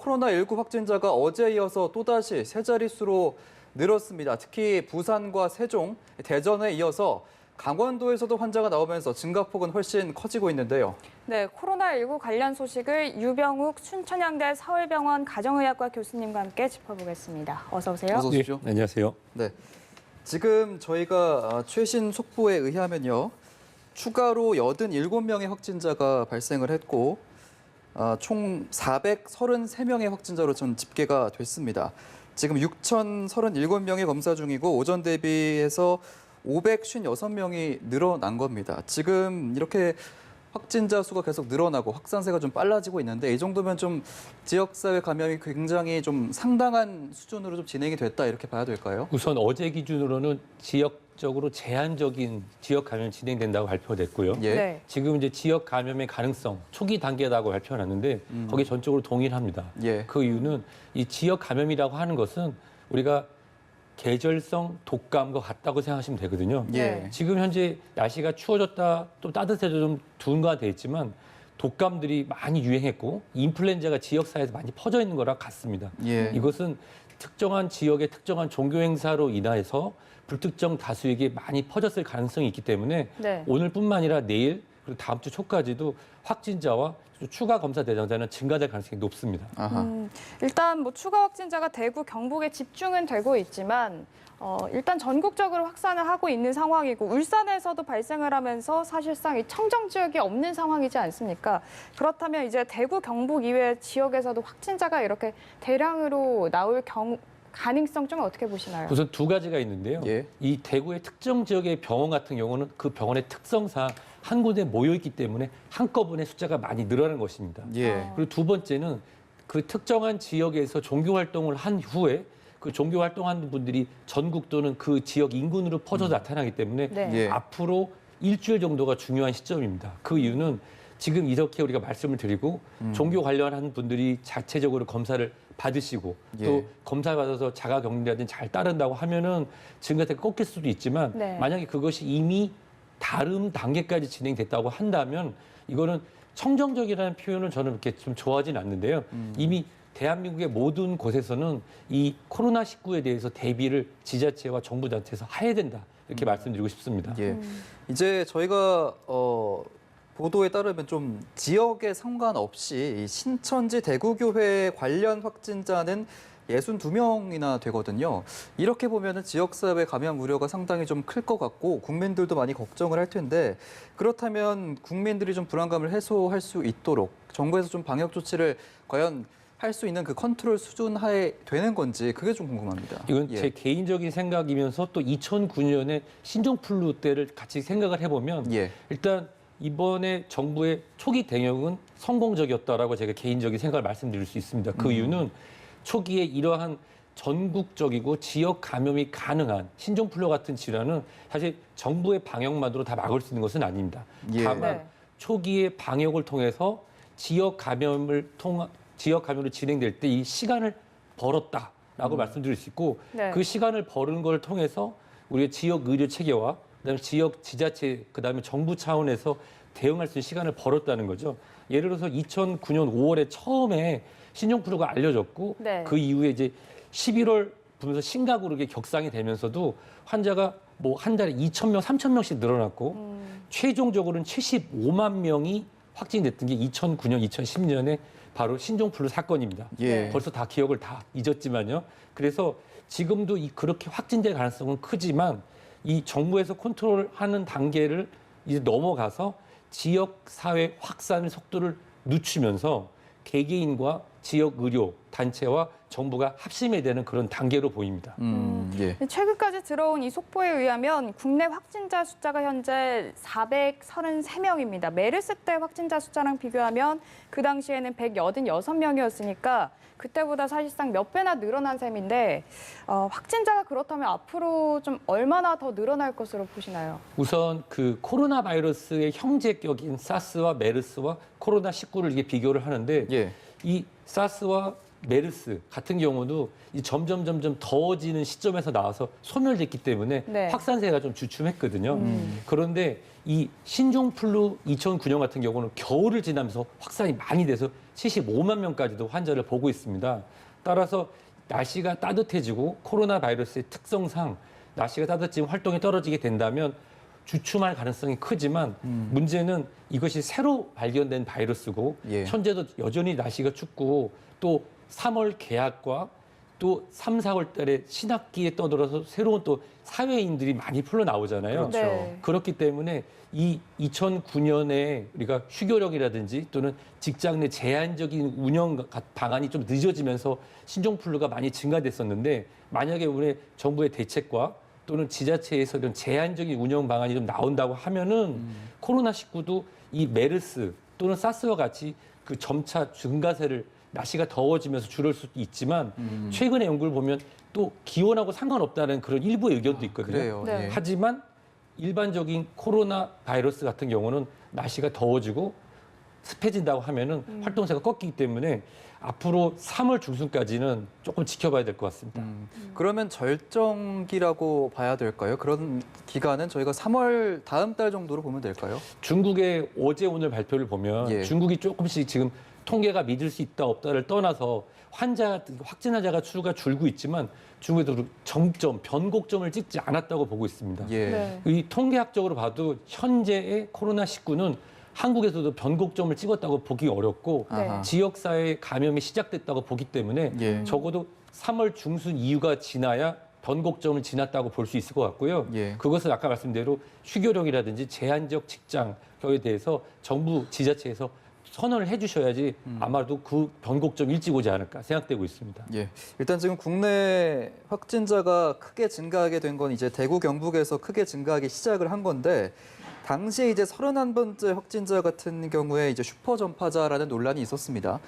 코로나19 확진자가 어제에 이어서 또다시 세 자릿수로 늘었습니다. 특히 부산과 세종, 대전에 이어서 강원도에서도 환자가 나오면서 증가폭은 훨씬 커지고 있는데요. 네, 코로나19 관련 소식을 유병욱 순천향대 서울병원 가정의학과 교수님과 함께 짚어보겠습니다. 어서 오세요. 어서 오십시오. 네, 안녕하세요. 네, 지금 저희가 최신 속보에 의하면요. 추가로 87명의 확진자가 발생을 했고 총 433명의 확진자로 전 집계가 됐습니다. 지금 6,037명이 검사 중이고 오전 대비해서 556명이 늘어난 겁니다. 지금 이렇게 확진자 수가 계속 늘어나고 확산세가 좀 빨라지고 있는데 이 정도면 좀 지역사회 감염이 굉장히 좀 상당한 수준으로 좀 진행이 됐다 이렇게 봐야 될까요? 우선 어제 기준으로는 지역적으로 제한적인 지역 감염이 진행된다고 발표됐고요. 예. 네. 지금 이제 지역 감염의 가능성 초기 단계라고 발표해놨는데 거기에 전적으로 동의를 합니다. 예. 그 이유는 이 지역 감염이라고 하는 것은 우리가 계절성 독감과 같다고 생각하시면 되거든요. 예. 지금 현재 날씨가 추워졌다 또 따뜻해져 좀 둔화돼 있지만 독감들이 많이 유행했고 인플루엔자가 지역사회에서 많이 퍼져 있는 거랑 같습니다. 예. 이것은 특정한 지역의 특정한 종교 행사로 인해서 불특정 다수에게 많이 퍼졌을 가능성이 있기 때문에 네. 오늘뿐만 아니라 내일 그리고 다음 주 초까지도 확진자와 추가 검사 대상자는 증가될 가능성이 높습니다. 아하. 일단 뭐 추가 확진자가 대구, 경북에 집중은 되고 있지만 일단 전국적으로 확산을 하고 있는 상황이고 울산에서도 발생을 하면서 사실상 이 청정 지역이 없는 상황이지 않습니까? 그렇다면 이제 대구, 경북 이외 지역에서도 확진자가 이렇게 대량으로 나올 가능성 좀 어떻게 보시나요? 우선 두 가지가 있는데요. 예. 이 대구의 특정 지역의 병원 같은 경우는 그 병원의 특성상 한 곳에 모여 있기 때문에 한꺼번에 숫자가 많이 늘어나는 것입니다. 예. 그리고 두 번째는 그 특정한 지역에서 종교 활동을 한 후에 그 종교 활동하는 분들이 전국 또는 그 지역 인근으로 퍼져서 나타나기 때문에 네. 예. 앞으로 일주일 정도가 중요한 시점입니다. 그 이유는 지금 이렇게 우리가 말씀을 드리고 종교 관련한 분들이 자체적으로 검사를 받으시고 예. 또 검사 받아서 자가 격리라든지 잘 따른다고 하면은 증가세가 꺾일 수도 있지만 네. 만약에 그것이 이미 다른 단계까지 진행됐다고 한다면 이거는 청정적이라는 표현을 저는 이렇게 좀 좋아하진 않는데요. 이미 대한민국의 모든 곳에서는 이 코로나19에 대해서 대비를 지자체와 정부 단체에서 해야 된다. 이렇게 말씀드리고 싶습니다. 예. 이제 저희가 보도에 따르면 좀 지역에 상관없이 이 신천지 대구교회 관련 확진자는 62명이나 되거든요. 이렇게 보면은 지역사회 감염 우려가 상당히 좀 클 것 같고 국민들도 많이 걱정을 할 텐데 그렇다면 국민들이 좀 불안감을 해소할 수 있도록 정부에서 좀 방역 조치를 과연 할 수 있는 그 컨트롤 수준 하에 되는 건지 그게 좀 궁금합니다. 이건 예. 제 개인적인 생각이면서 또 2009년에 신종플루 때를 같이 생각을 해보면 예. 일단 이번에 정부의 초기 대응은 성공적이었다라고 제가 개인적인 생각을 말씀드릴 수 있습니다. 그 이유는 초기에 이러한 전국적이고 지역 감염이 가능한 신종플루 같은 질환은 사실 정부의 방역만으로 다 막을 수 있는 것은 아닙니다. 예. 다만 네. 초기에 방역을 통해서 지역 감염으로 진행될 때 이 시간을 벌었다라고 말씀드릴 수 있고 네. 그 시간을 벌은 걸 통해서 우리의 지역 의료 체계와 그다음에 지역 지자체 그다음에 정부 차원에서 대응할 수 있는 시간을 벌었다는 거죠. 예를 들어서 2009년 5월에 처음에 신종플루가 알려졌고 네. 그 이후에 이제 11월 부면서 심각으로 이게 격상이 되면서도 환자가 뭐 한 달에 2,000명, 3,000명씩 늘어났고 최종적으로는 75만 명이 확진됐던 게 2009년, 2010년에 바로 신종플루 사건입니다. 예. 벌써 다 기억을 다 잊었지만요. 그래서 지금도 그렇게 확진될 가능성은 크지만 이 정부에서 컨트롤하는 단계를 이제 넘어가서 지역 사회 확산의 속도를 늦추면서 개개인과 지역 의료 단체와 정부가 합심해야 되는 그런 단계로 보입니다. 예. 최근까지 들어온 이 속보에 의하면 국내 확진자 숫자가 현재 433명입니다. 메르스 때 확진자 숫자랑 비교하면 그 당시에는 186명이었으니까 그때보다 사실상 몇 배나 늘어난 셈인데 확진자가 그렇다면 앞으로 좀 얼마나 더 늘어날 것으로 보시나요? 우선 그 코로나 바이러스의 형제격인 사스와 메르스와 코로나19를 이게 비교를 하는데 예. 이 사스와 메르스 같은 경우도 이 점점 더워지는 시점에서 나와서 소멸됐기 때문에 네. 확산세가 좀 주춤했거든요. 그런데 이 신종플루 2009년 같은 경우는 겨울을 지나면서 확산이 많이 돼서 75만 명까지도 환자를 보고 있습니다. 따라서 날씨가 따뜻해지고 코로나 바이러스의 특성상 날씨가 따뜻해지면 활동이 떨어지게 된다면 주춤할 가능성이 크지만 문제는 이것이 새로 발견된 바이러스고 예. 현재도 여전히 날씨가 춥고 또 3월 개학과 또 3, 4월 달에 신학기에 떠들어서 새로운 또 사회인들이 많이 풀려나오잖아요. 그렇죠. 네. 그렇기 때문에 이 2009년에 우리가 휴교령이라든지 또는 직장 내 제한적인 운영 방안이 좀 늦어지면서 신종플루가 많이 증가됐었는데 만약에 우리 정부의 대책과 또는 지자체에서 이런 제한적인 운영 방안이 좀 나온다고 하면은 코로나19도 이 메르스 또는 사스와 같이 그 점차 증가세를 날씨가 더워지면서 줄을 수도 있지만 최근의 연구를 보면 또 기온하고 상관없다는 그런 일부의 의견도 있거든요. 그래요. 네. 예. 하지만 일반적인 코로나 바이러스 같은 경우는 날씨가 더워지고 습해진다고 하면은 활동세가 꺾이기 때문에 앞으로 3월 중순까지는 조금 지켜봐야 될 것 같습니다. 그러면 절정기라고 봐야 될까요? 그런 기간은 저희가 3월 다음 달 정도로 보면 될까요? 중국의 어제 오늘 발표를 보면 예. 중국이 조금씩 지금 통계가 믿을 수 있다 없다를 떠나서 확진 환자가 수가 줄고 있지만 중국에도 정점, 변곡점을 찍지 않았다고 보고 있습니다. 예. 네. 이 통계학적으로 봐도 현재의 코로나19는 한국에서도 변곡점을 찍었다고 보기 어렵고 네. 아하. 지역사회 감염이 시작됐다고 보기 때문에 예. 적어도 3월 중순 이후가 지나야 변곡점을 지났다고 볼 수 있을 것 같고요. 예. 그것을 아까 말씀대로 휴교령이라든지 제한적 직장에 대해서 정부 지자체에서 선언을 해주셔야지 아마도 그 변곡점 일찍 오지 않을까 생각되고 있습니다. 예. 일단 지금 국내 확진자가 크게 증가하게 된 건 이제 대구 경북에서 크게 증가하기 시작을 한 건데 당시에 이제 31번째 확진자 같은 경우에 이제 슈퍼 전파자라는 논란이 있었습니다.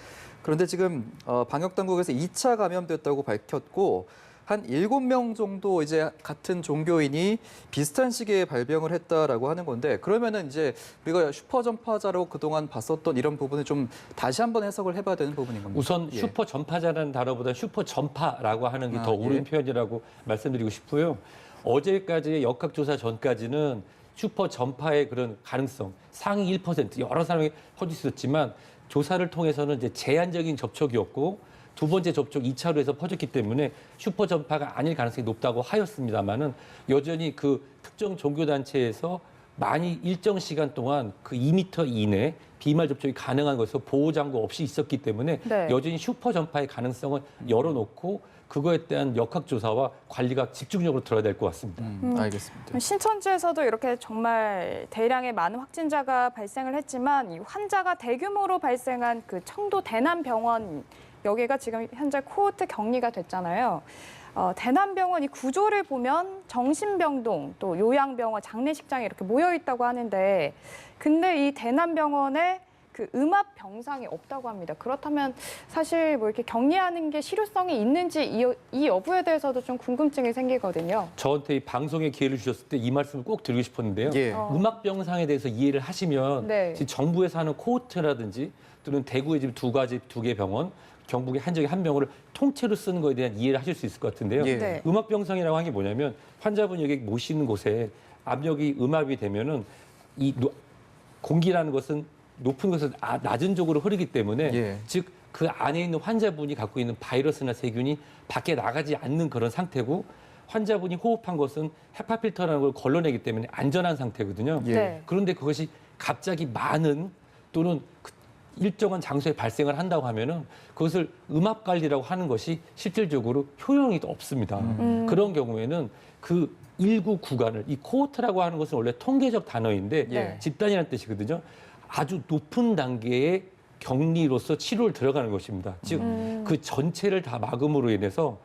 그런데 지금 방역 당국에서 2차 감염됐다고 밝혔고 한 7명 정도 이제 같은 종교인이 비슷한 시기에 발병을 했다라고 하는 건데 그러면은 이제 우리가 슈퍼 전파자로 그동안 봤었던 이런 부분을 좀 다시 한번 해석을 해봐야 되는 부분인 겁니다. 우선 예. 슈퍼 전파자라는 단어보다 슈퍼 전파라고 하는 게 더 아, 옳은 예. 표현이라고 말씀드리고 싶고요. 어제까지의 역학조사 전까지는 슈퍼 전파의 그런 가능성 상위 1% 여러 사람이 퍼질 수 있었지만 조사를 통해서는 이제 제한적인 접촉이었고 두 번째 접촉 2차로 해서 퍼졌기 때문에 슈퍼 전파가 아닐 가능성이 높다고 하였습니다만은 여전히 그 특정 종교단체에서 많이 일정 시간 동안 그 2m 이내 비말 접촉이 가능한 것에서 보호장구 없이 있었기 때문에 네. 여전히 슈퍼 전파의 가능성을 열어놓고 그거에 대한 역학조사와 관리가 집중적으로 들어야 될 것 같습니다. 알겠습니다. 신천지에서도 이렇게 정말 대량의 많은 확진자가 발생을 했지만 이 환자가 대규모로 발생한 그 청도 대남병원 여기가 지금 현재 코호트 격리가 됐잖아요. 대남병원 이 구조를 보면 정신병동, 또 요양병원, 장례식장이 이렇게 모여 있다고 하는데 근데 이 대남병원에 그 음압 병상이 없다고 합니다. 그렇다면 사실 뭐 이렇게 격리하는 게 실효성이 있는지 이 여부에 대해서도 좀 궁금증이 생기거든요. 저한테 이 방송의 기회를 주셨을 때 이 말씀을 꼭 드리고 싶었는데요. 예. 음압병상에 대해서 이해를 하시면 네. 지금 정부에서 하는 코호트라든지 또는 대구에 지금 두 개 병원, 경북의 한정에 한 병원을 통째로 쓰는 거에 대한 이해를 하실 수 있을 것 같은데요. 예. 네. 음압병상이라고 하는 게 뭐냐면 환자분이 여기 모시는 곳에 압력이 음압이 되면은 이 공기라는 것은 높은 곳에서 낮은 쪽으로 흐르기 때문에 예. 즉 그 안에 있는 환자분이 갖고 있는 바이러스나 세균이 밖에 나가지 않는 그런 상태고 환자분이 호흡한 것은 헤파 필터라는 걸 걸러내기 때문에 안전한 상태거든요. 예. 네. 그런데 그것이 갑자기 많은 또는 일정한 장소에 발생을 한다고 하면은 그것을 음압 관리라고 하는 것이 실질적으로 효용이 없습니다. 그런 경우에는 그 일구 구간을 이 코호트라고 하는 것은 원래 통계적 단어인데 예. 집단이라는 뜻이거든요. 아주 높은 단계의 격리로서 치료를 들어가는 것입니다. 즉 그 전체를 다 막음으로 인해서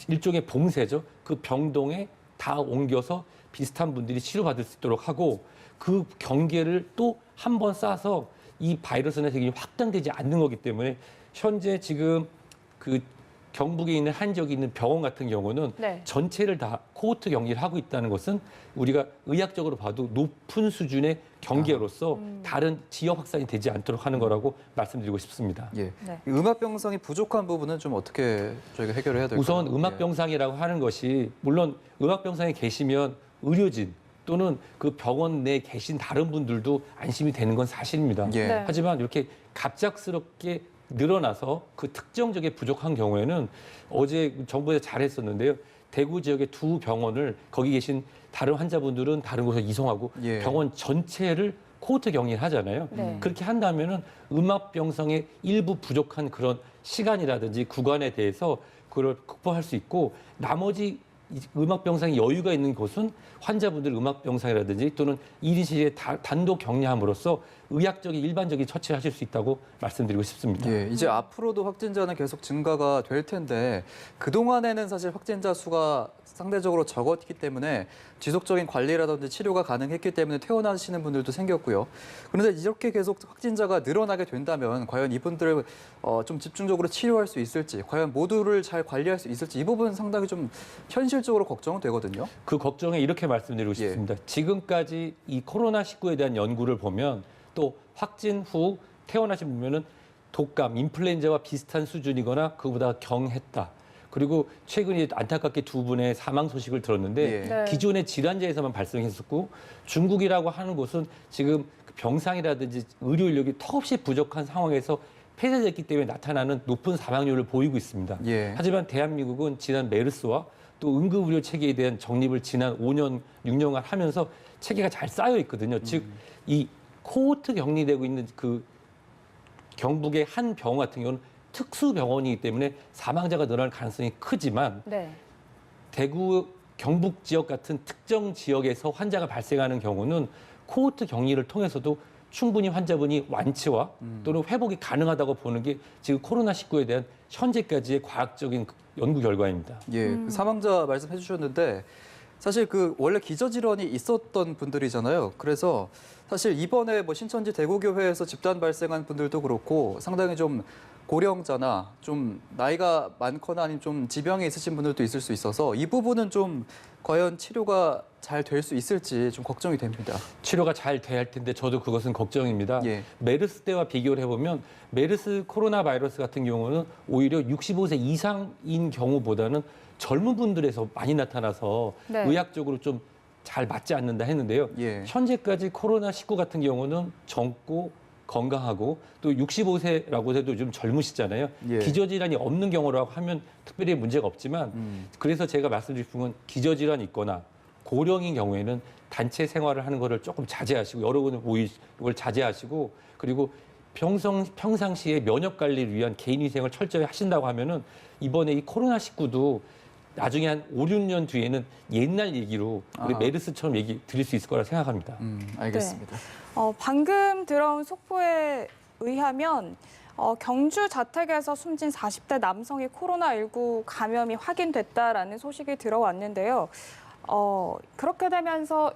일종의 봉쇄죠. 그 병동에 다 옮겨서 비슷한 분들이 치료받을 수 있도록 하고 그 경계를 또 한 번 쌓아서 이 바이러스나 세균이 확장되지 않는 거기 때문에 현재 지금 그 경북에 있는 한 지역에 있는 병원 같은 경우는 네. 전체를 다 코호트 격리를 하고 있다는 것은 우리가 의학적으로 봐도 높은 수준의 경계로서 다른 지역 확산이 되지 않도록 하는 거라고 말씀드리고 싶습니다. 예. 네. 이 음압병상이 부족한 부분은 좀 어떻게 저희가 해결을 해야 될까요? 우선 음압병상이라고 하는 것이 물론 음압병상에 계시면 의료진 또는 그 병원 내에 계신 다른 분들도 안심이 되는 건 사실입니다. 예. 네. 하지만 이렇게 갑작스럽게 늘어나서 그 특정 지역에 부족한 경우에는 어제 정부에서 잘했었는데요. 대구 지역의 두 병원을 거기 계신 다른 환자분들은 다른 곳에 이송하고 예. 병원 전체를 코호트 격리를 하잖아요. 네. 그렇게 한다면은 음압병상의 일부 부족한 그런 시간이라든지 구간에 대해서 그걸 극복할 수 있고 나머지 음압병상이 여유가 있는 곳은 환자분들 음압병상이라든지 또는 1인실에 단독 격리함으로써 의학적인 일반적인 처치를 하실 수 있다고 말씀드리고 싶습니다. 예, 이제 앞으로도 확진자는 계속 증가가 될 텐데 그동안에는 사실 확진자 수가 상대적으로 적었기 때문에 지속적인 관리라든지 치료가 가능했기 때문에 퇴원하시는 분들도 생겼고요. 그런데 이렇게 계속 확진자가 늘어나게 된다면 과연 이분들을 좀 집중적으로 치료할 수 있을지, 과연 모두를 잘 관리할 수 있을지 이 부분은 상당히 좀 현실적으로 걱정은 되거든요. 그 걱정에 이렇게 말씀드리고 예. 싶습니다. 지금까지 이 코로나19에 대한 연구를 보면 또 확진 후 퇴원하신 분면은 독감, 인플루엔자와 비슷한 수준이거나 그보다 경했다. 그리고 최근에 안타깝게 두 분의 사망 소식을 들었는데 예. 네. 기존의 질환자에서만 발생했었고 중국이라고 하는 곳은 지금 병상이라든지 의료 인력이 턱없이 부족한 상황에서 폐쇄됐기 때문에 나타나는 높은 사망률을 보이고 있습니다. 예. 하지만 대한민국은 지난 메르스와 또 응급의료 체계에 대한 정립을 지난 5년, 6년간 하면서 체계가 잘 쌓여 있거든요. 즉, 이 코호트 격리되고 있는 그 경북의 한 병원 같은 경우는 특수병원이기 때문에 사망자가 늘어날 가능성이 크지만 네. 대구, 경북 지역 같은 특정 지역에서 환자가 발생하는 경우는 코호트 격리를 통해서도 충분히 환자분이 완치와 또는 회복이 가능하다고 보는 게 지금 코로나19에 대한 현재까지의 과학적인 연구 결과입니다. 예, 그 사망자 말씀해 주셨는데 사실 그 원래 기저질환이 있었던 분들이잖아요. 그래서 사실 이번에 뭐 신천지 대구교회에서 집단 발생한 분들도 그렇고 상당히 좀 고령자나 좀 나이가 많거나 아니면 좀 지병이 있으신 분들도 있을 수 있어서 이 부분은 좀 과연 치료가 잘 될 수 있을지 좀 걱정이 됩니다. 치료가 잘 돼야 할 텐데 저도 그것은 걱정입니다. 예. 메르스 때와 비교를 해보면 메르스 코로나 바이러스 같은 경우는 오히려 65세 이상인 경우보다는 젊은 분들에서 많이 나타나서 네. 의학적으로 좀 잘 맞지 않는다 했는데요. 예. 현재까지 코로나19 같은 경우는 젊고 건강하고 또 65세라고 해도 좀 젊으시잖아요. 예. 기저질환이 없는 경우라고 하면 특별히 문제가 없지만 그래서 제가 말씀드릴 건 기저질환이 있거나 고령인 경우에는 단체 생활을 하는 거를 조금 자제하시고 여러 분을 모이걸 자제하시고 그리고 평상시에 면역 관리를 위한 개인 위생을 철저히 하신다고 하면은 이번에 이 코로나19도 나중에 한 5, 6년 뒤에는 옛날 얘기로 우리 아. 메르스처럼 얘기 드릴 수 있을 거라 생각합니다. 알겠습니다. 방금 들어온 속보에 의하면 경주 자택에서 숨진 40대 남성이 코로나19 감염이 확인됐다라는 소식이 들어왔는데요.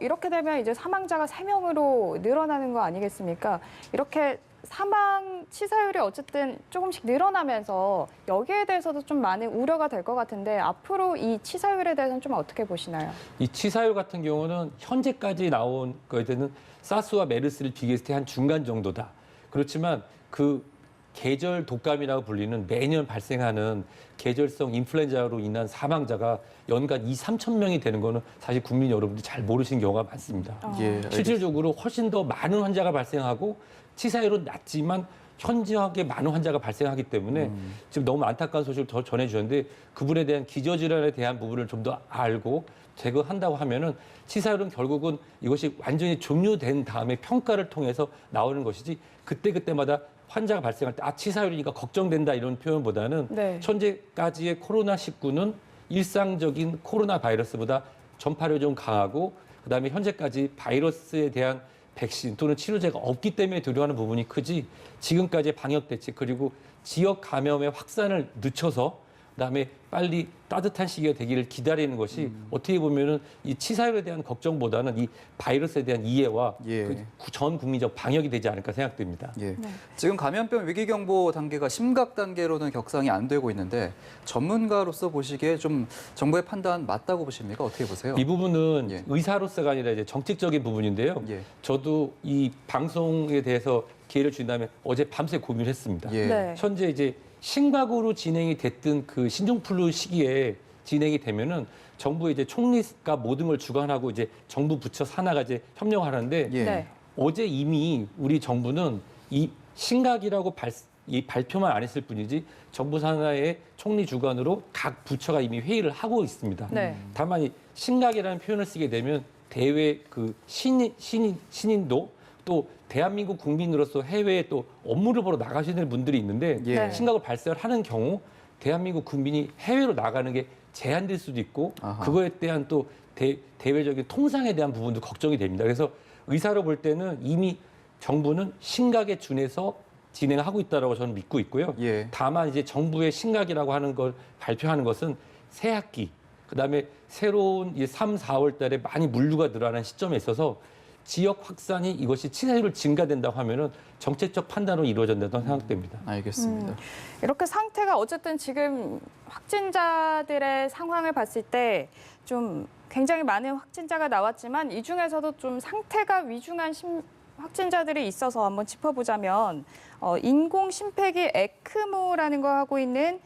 이렇게 되면 이제 사망자가 3명으로 늘어나는 거 아니겠습니까? 이렇게 사망 치사율이 어쨌든 조금씩 늘어나면서 여기에 대해서도 좀 많은 우려가 될 것 같은데 앞으로 이 치사율에 대해서는 좀 어떻게 보시나요? 이 치사율 같은 경우는 현재까지 나온 거에 대한 사스와 메르스를 비교했을 때 한 중간 정도다. 그렇지만 그 계절 독감이라고 불리는 매년 발생하는 계절성 인플루엔자로 인한 사망자가 연간 2, 3천 명이 되는 거는 사실 국민 여러분들이 잘 모르시는 경우가 많습니다. 예, 알겠습니다. 실질적으로 훨씬 더 많은 환자가 발생하고 치사율은 낮지만 현저하게 많은 환자가 발생하기 때문에 지금 너무 안타까운 소식을 더 전해주셨는데 그분에 대한 기저질환에 대한 부분을 좀 더 알고 제거한다고 하면은 치사율은 결국은 이것이 완전히 종료된 다음에 평가를 통해서 나오는 것이지 그때마다 환자가 발생할 때 치사율이니까 걱정된다 이런 표현보다는 네. 현재까지의 코로나19는 일상적인 코로나 바이러스보다 전파력이 좀 강하고 그다음에 현재까지 바이러스에 대한 백신 또는 치료제가 없기 때문에 두려워하는 부분이 크지 지금까지의 방역 대책 그리고 지역 감염의 확산을 늦춰서 그다음에 빨리 따뜻한 시기가 되기를 기다리는 것이 어떻게 보면은 이 치사율에 대한 걱정보다는 이 바이러스에 대한 이해와 예. 전 국민적 방역이 되지 않을까 생각됩니다. 예. 네. 지금 감염병 위기 경보 단계가 심각 단계로는 격상이 안 되고 있는데 전문가로서 보시기에 좀 정부의 판단 맞다고 보십니까? 어떻게 보세요? 이 부분은 예. 의사로서가 아니라 이제 정책적인 부분인데요. 예. 저도 이 방송에 대해서 기회를 준다면 어제 밤새 고민을 했습니다. 예. 네. 현재 이제 심각으로 진행이 됐던 그 신종플루 시기에 진행이 되면은 정부의 이제 총리가 모든 걸 주관하고 이제 정부 부처 산하가 이제 협력하는데 예. 네. 어제 이미 우리 정부는 이 심각이라고 이 발표만 안 했을 뿐이지 정부 산하의 총리 주관으로 각 부처가 이미 회의를 하고 있습니다. 네. 다만 이 심각이라는 표현을 쓰게 되면 대외 그 신인도 또 대한민국 국민으로서 해외에 또 업무를 보러 나가시는 분들이 있는데 예. 네. 심각을 발생을 하는 경우 대한민국 국민이 해외로 나가는 게 제한될 수도 있고 아하. 그거에 대한 또 대외적인 통상에 대한 부분도 걱정이 됩니다. 그래서 의사로 볼 때는 이미 정부는 심각에 준해서 진행하고 있다라고 저는 믿고 있고요. 예. 다만 이제 정부의 심각이라고 하는 걸 발표하는 것은 새 학기, 그다음에 새로운 이제 3, 4월 달에 많이 물류가 늘어나는 시점에 있어서 지역 확산이 이것이 치사율을 증가된다고 하면은 정책적 판단으로 이루어진다고 생각됩니다. 알겠습니다. 이렇게 상태가 어쨌든 지금 확진자들의 상황을 봤을 때 좀 굉장히 많은 확진자가 나왔지만 이 중에서도 좀 상태가 위중한 확진자들이 있어서 한번 짚어보자면 인공 심폐기 에크모라는 거 하고 있는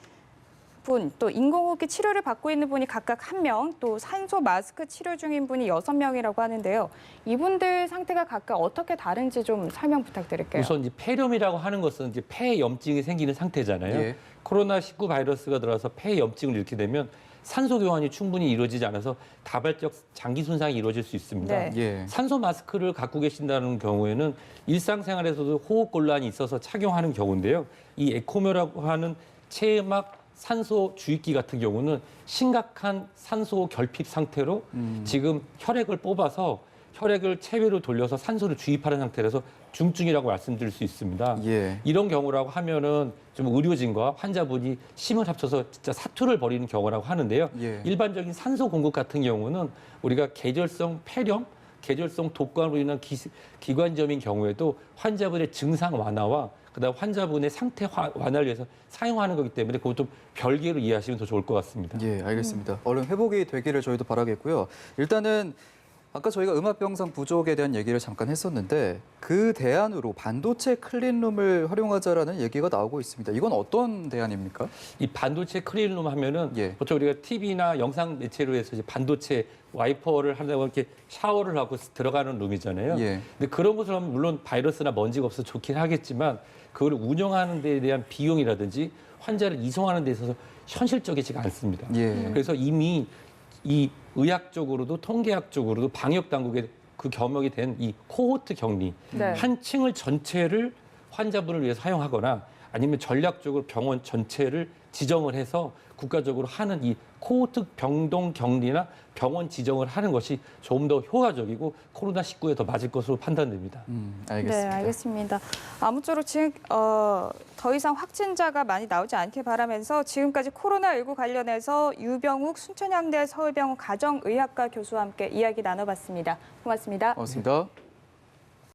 분, 또 인공호흡기 치료를 받고 있는 분이 각각 1명, 또 산소 마스크 치료 중인 분이 6명이라고 하는데요. 이분들 상태가 각각 어떻게 다른지 좀 설명 부탁드릴게요. 우선 이제 폐렴이라고 하는 것은 이제 폐에 염증이 생기는 상태잖아요. 예. 코로나19 바이러스가 들어와서 폐에 염증을 일으키게 되면 산소 교환이 충분히 이루어지지 않아서 다발적 장기 손상이 이루어질 수 있습니다. 네. 예. 산소 마스크를 갖고 계신다는 경우에는 일상생활에서도 호흡 곤란이 있어서 착용하는 경우인데요. 이 에코모라고 하는 체막 산소 주입기 같은 경우는 심각한 산소 결핍 상태로 지금 혈액을 뽑아서 혈액을 체외로 돌려서 산소를 주입하는 상태라서 중증이라고 말씀드릴 수 있습니다. 예. 이런 경우라고 하면은 좀 의료진과 환자분이 힘을 합쳐서 진짜 사투를 벌이는 경우라고 하는데요. 예. 일반적인 산소 공급 같은 경우는 우리가 계절성 폐렴, 계절성 독감으로 인한 기관지염인 경우에도 환자분의 증상 완화와 그다음 환자분의 상태 완화를 위해서 사용하는 거기 때문에 그것도 별개로 이해하시면 더 좋을 것 같습니다. 예, 알겠습니다. 얼른 회복이 되기를 저희도 바라겠고요. 일단은 아까 저희가 음압병상 부족에 대한 얘기를 잠깐 했었는데 그 대안으로 반도체 클린룸을 활용하자라는 얘기가 나오고 있습니다. 이건 어떤 대안입니까? 이 반도체 클린룸 하면은 예. 보통 우리가 TV나 영상 매체로 해서 이제 반도체 와이퍼를 하다가 이렇게 샤워를 하고 들어가는 룸이잖아요. 예. 근데 그런 것을 하면 물론 바이러스나 먼지가 없어서 좋긴 하겠지만 그걸 운영하는 데에 대한 비용이라든지 환자를 이송하는 데 있어서 현실적이지가 않습니다. 예. 그래서 이미 이 의학적으로도 통계학적으로도 방역 당국의 그 겸역이 된 이 코호트 격리 네. 한 층을 전체를 환자분을 위해서 사용하거나 아니면 전략적으로 병원 전체를 지정을 해서 국가적으로 하는 이 코호트 병동 격리나 병원 지정을 하는 것이 조금 더 효과적이고 코로나19에 더 맞을 것으로 판단됩니다. 알겠습니다. 네, 알겠습니다. 아무쪼록 지금 더 이상 확진자가 많이 나오지 않길 바라면서 지금까지 코로나19 관련해서 유병욱 순천향대 서울병원 가정의학과 교수와 함께 이야기 나눠봤습니다. 고맙습니다. 고맙습니다.